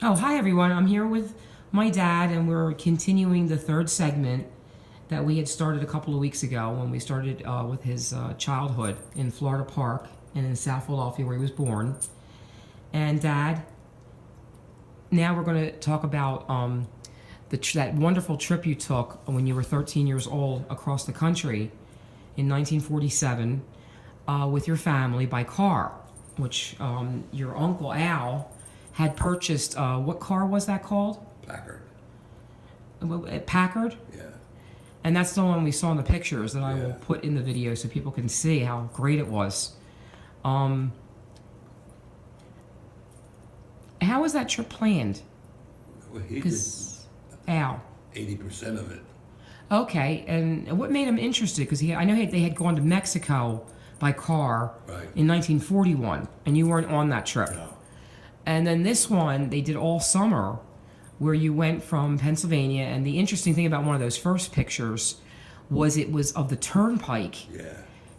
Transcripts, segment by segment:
Oh, hi everyone. I'm here with my dad, and we're continuing the third segment that we had started a couple of weeks ago when we started with his childhood in Florida Park and in South Philadelphia where he was born. And Dad, now we're going to talk about that wonderful trip you took when you were 13 years old across the country in 1947 with your family by car, which your Uncle Al had purchased. What car was that called? Packard. Packard? Yeah. And that's the one we saw in the pictures that I will put in the video so people can see how great it was. How was that trip planned? Well, he did Al. 80% of it. Okay, and what made him interested? Because I know they had gone to Mexico by car in 1941, and you weren't on that trip. No. And then this one, they did all summer, where you went from Pennsylvania. And the interesting thing about one of those first pictures was it was of the turnpike. Yeah.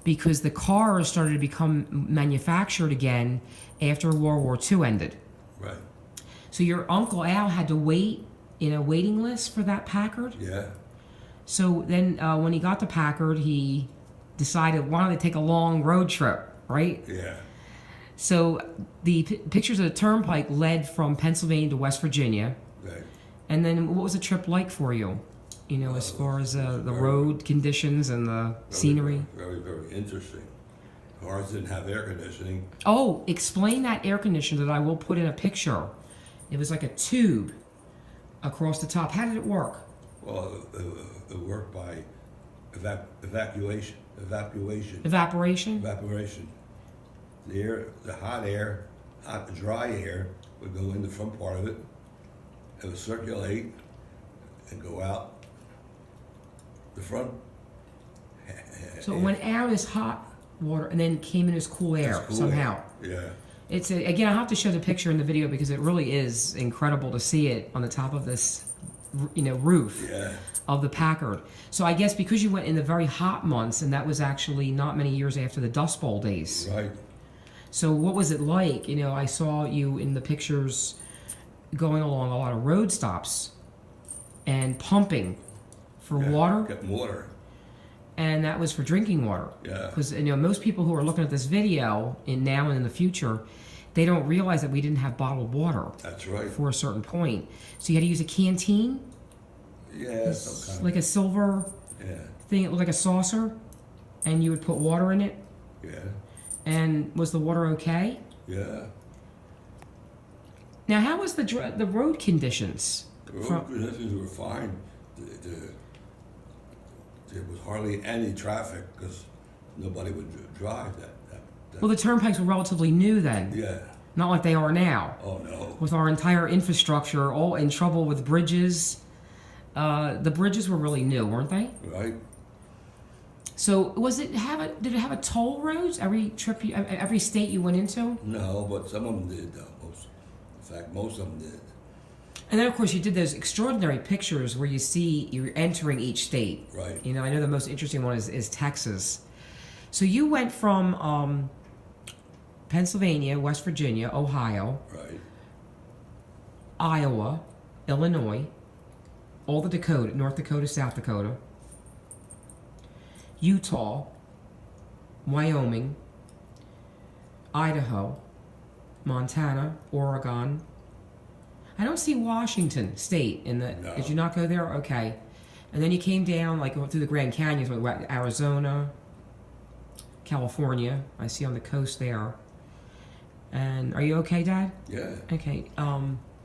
Because the cars started to become manufactured again after World War II ended. Right. So your Uncle Al had to wait in a waiting list for that Packard? Yeah. So then when he got the Packard, he decided, why don't they take a long road trip, right? Yeah. So the pictures of the turnpike led from Pennsylvania to West Virginia. Right. And then what was the trip like for you? You know, as far as the road conditions and the scenery? Very, very interesting. Cars didn't have air conditioning. Oh, explain that air conditioner that I will put in a picture. It was like a tube across the top. How did it work? Well, it worked by evaporation. The air, the dry air would go in the front part of it. It would circulate and go out the front. So it went out as hot water and then came in as cool air somehow. Yeah. It's again, I have to show the picture in the video because it really is incredible to see it on the top of this, roof of the Packard. So I guess because you went in the very hot months, and that was actually not many years after the Dust Bowl days. Right. So what was it like? I saw you in the pictures going along a lot of road stops and pumping for water. Getting water. And that was for drinking water. Yeah. Because most people who are looking at this video now and in the future, they don't realize that we didn't have bottled water. That's right. For a certain point. So you had to use a canteen? Yeah, some kind like a silver thing. It looked like a saucer, and you would put water in it. Yeah. And was the water okay? Yeah. Now, how was the road conditions? The road conditions were fine. There was hardly any traffic because nobody would drive that. Well, the turnpikes were relatively new then. Yeah. Not like they are now. Oh, no. With our entire infrastructure all in trouble with bridges. The bridges were really new, weren't they? Right. So did it have a toll roads every trip, every state you went into? No, but some of them did. Most of them did. And then, of course, you did those extraordinary pictures where you're entering each state. Right. I know the most interesting one is Texas. So you went from Pennsylvania, West Virginia, Ohio, right, Iowa, Illinois, all the Dakota, North Dakota, South Dakota, Utah, Wyoming, Idaho, Montana, Oregon. I don't see Washington State in the. No. Did you not go there? Okay. And then you came down, went through the Grand Canyons, went Arizona, California. I see on the coast there. And are you okay, Dad? Yeah. Okay.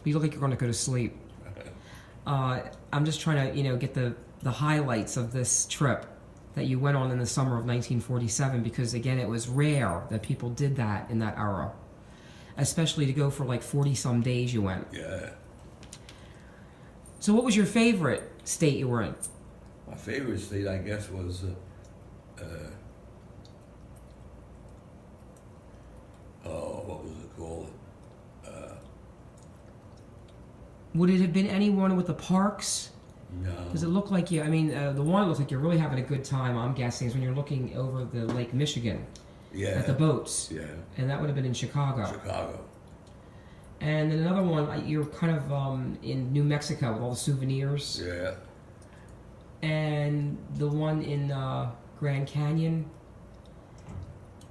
You look like you're going to go to sleep. I'm just trying to, get the highlights of this trip that you went on in the summer of 1947, because again, it was rare that people did that in that era, especially to go for 40-some days you went. Yeah. So what was your favorite state you were in? My favorite state, I guess, was what was it called? Would it have been anyone with the parks? No. Does it look like the one that looks like you're really having a good time, I'm guessing, is when you're looking over the Lake Michigan. Yeah. At the boats. Yeah. And that would have been in Chicago. Chicago. And then another one, you're kind of in New Mexico with all the souvenirs. Yeah. And the one in Grand Canyon.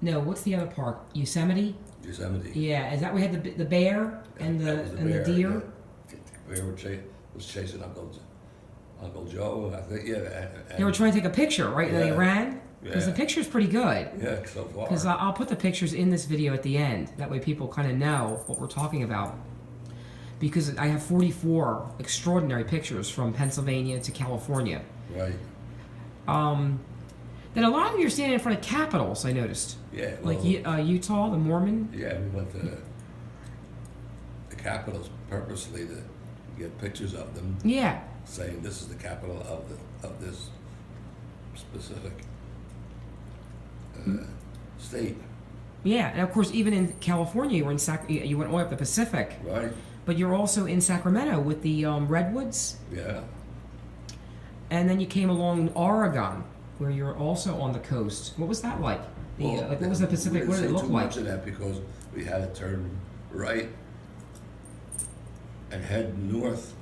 No, what's the other park? Yosemite. Yosemite. Yeah, is that we had the bear and That was the bear, deer? Yeah. The bear was chasing Uncle Joe, I think. Yeah. They were trying to take a picture, right? And they Yeah. ran. Because the picture's pretty good. Yeah, so far. Because I'll put the pictures in this video at the end. That way people kind of know what we're talking about. Because I have 44 extraordinary pictures from Pennsylvania to California. Right. Then a lot of you are standing in front of capitals, I noticed. Yeah. Well, Like Utah, the Mormon. Yeah, we went to the capitals purposely to get pictures of them, Yeah. saying this is the capital of this specific state. Yeah, and of course, even in California, you were in you went all the way up the Pacific. Right. But you're also in Sacramento with the redwoods. Yeah. And then you came along Oregon, where you're also on the coast. What was that like? What was the Pacific? What did it look like? We didn't say too much of that because we had to turn right and head north,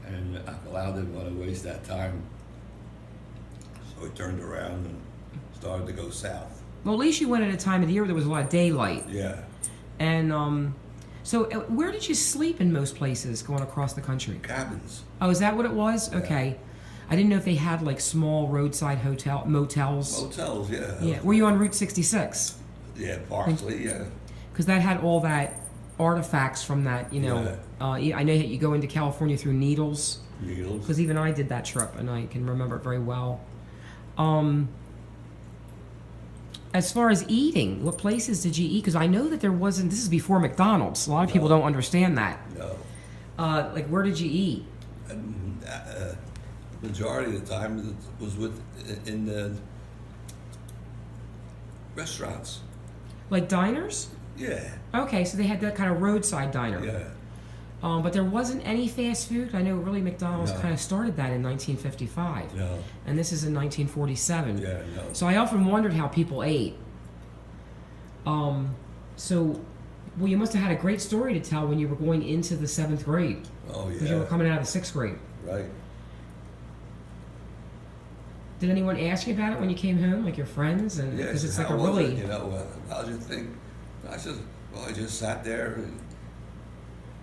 and Uncle Al didn't want to waste that time, so we turned around and started to go south. Well, at least you went at a time of the year where there was a lot of daylight. Yeah. And so where did you sleep in most places going across the country? Cabins. Oh, is that what it was? Yeah. Okay. I didn't know if they had like small roadside motels. Motels, yeah. Yeah. Were you on Route 66? Yeah, partially, yeah. Because that had all that artifacts from that, you know. I know that you go into California through Needles. Needles. Because even I did that trip, and I can remember it very well. As far as eating, what places did you eat? Because I know that there wasn't. This is before McDonald's. A lot of people don't understand that. No. Like, where did you eat? And, majority of the time it was in the restaurants. Like diners? Yeah. Okay, so they had that kind of roadside diner. Yeah. But there wasn't any fast food. I know really McDonald's No. kind of started that in 1955. No. And this is in 1947. Yeah, no. So I often wondered how people ate. Well, you must have had a great story to tell when you were going into the 7th grade. Oh, yeah. Because you were coming out of the 6th grade. Right. Did anyone ask you about it when you came home, like your friends? And Yeah, because it's like how a was really. it, you know, how'd you think? I said, well, I just sat there and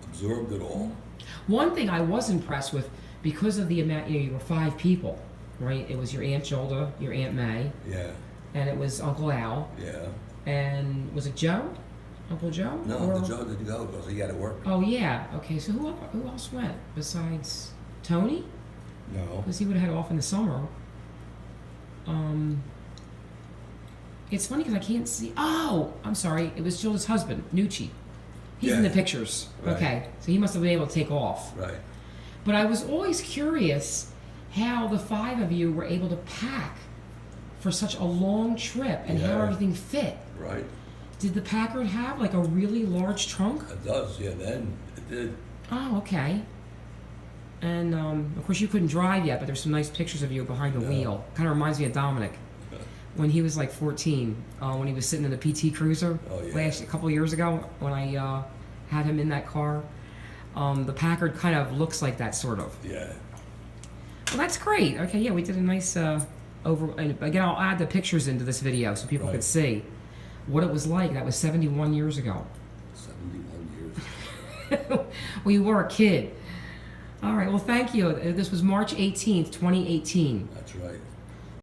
absorbed it all. One thing I was impressed with, because of the amount, you were 5 people, right? It was your Aunt Gilda, your Aunt May, Yeah. and it was Uncle Al, Yeah. and was it Joe? Uncle Joe? No, Or- Uncle Joe didn't go because he had to work. Oh yeah. Okay. So who else went besides Tony? No. Because he would have had off in the summer. It's funny because I can't see. Oh, I'm sorry. It was Gilda's husband, Nucci. He's in Yeah. the pictures. Right. Okay. So he must have been able to take off. Right. But I was always curious how the 5 of you were able to pack for such a long trip and how Yeah. everything fit. Right. Did the Packard have like a really large trunk? It does, yeah, then it did. Oh, okay. And of course, you couldn't drive yet, but there's some nice pictures of you behind the Yeah. wheel. Kind of reminds me of Dominic when he was like 14, when he was sitting in the PT Cruiser Oh, yeah. a couple of years ago when I had him in that car. The Packard kind of looks like that, sort of. Yeah. Well, that's great. Okay, yeah, we did a nice and again, I'll add the pictures into this video so people Right. could see what it was like. That was 71 years ago. 71 years. Well, you were a kid. All right, well, thank you. This was March 18th, 2018. That's right.